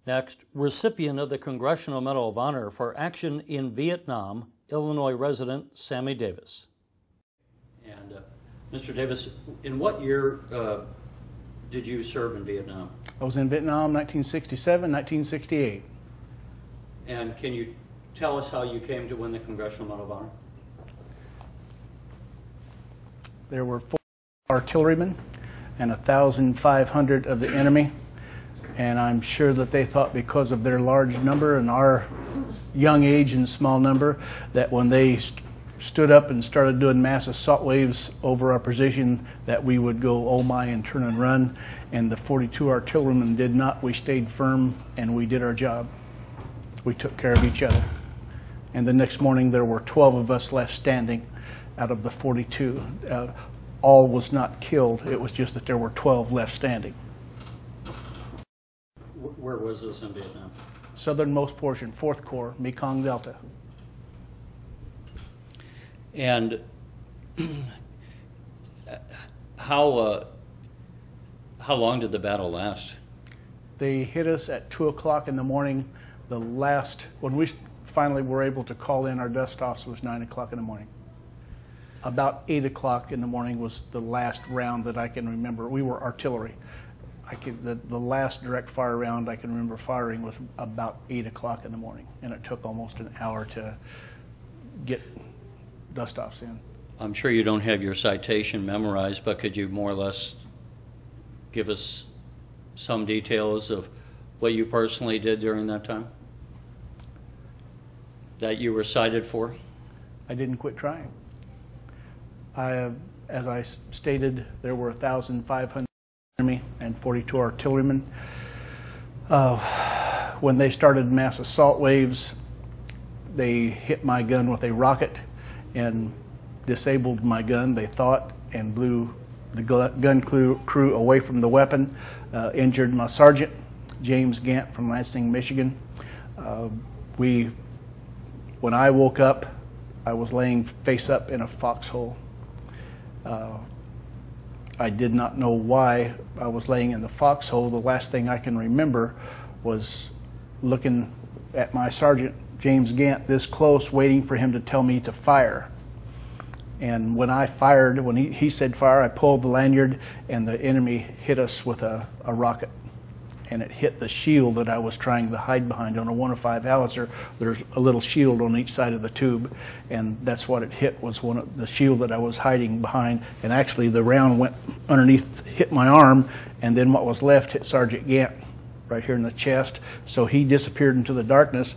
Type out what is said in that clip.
Next, recipient of the Congressional Medal of Honor for action in Vietnam, Illinois resident Sammy Davis. And Mr. Davis, in what year did you serve in Vietnam? I was in Vietnam 1967, 1968. And can you tell us how you came to win the Congressional Medal of Honor? There were 4 artillerymen and 1,500 of the enemy. And I'm sure that they thought, because of their large number and our young age and small number, that when they stood up and started doing mass assault waves over our position, that we would go oh my and turn and run. And the 42 artillerymen did not. We stayed firm and we did our job. We took care of each other. And the next morning there were 12 of us left standing out of the 42. All was not killed. It was just that there were 12 left standing. Where was this in Vietnam? Southernmost portion, 4th Corps, Mekong Delta. And how long did the battle last? They hit us at 2 o'clock in the morning. When we finally were able to call in our dust-offs, was 9 o'clock in the morning. About 8 o'clock in the morning was the last round that I can remember. We were artillery. The last direct fire round I can remember firing was about 8 o'clock in the morning, and it took almost an hour to get dust-offs in. I'm sure you don't have your citation memorized, but could you more or less give us some details of what you personally did during that time that you were cited for? I didn't quit trying. As I stated, there were 1,500 enemy and 42 artillerymen. When they started mass assault waves, they hit my gun with a rocket and disabled my gun, they thought, and blew the gun crew away from the weapon, injured my sergeant, James Gant from Lansing, Michigan. When I woke up, I was laying face up in a foxhole. I did not know why I was laying in the foxhole. The last thing I can remember was looking at my sergeant, James Gant, this close, waiting for him to tell me to fire. And when I fired, when he said fire, I pulled the lanyard, and the enemy hit us with a rocket. And it hit the shield that I was trying to hide behind. On a 105 howitzer, there's a little shield on each side of the tube, and that's what it hit, was the shield that I was hiding behind. And actually the round went underneath, hit my arm, and then what was left hit Sergeant Gant right here in the chest. So he disappeared into the darkness.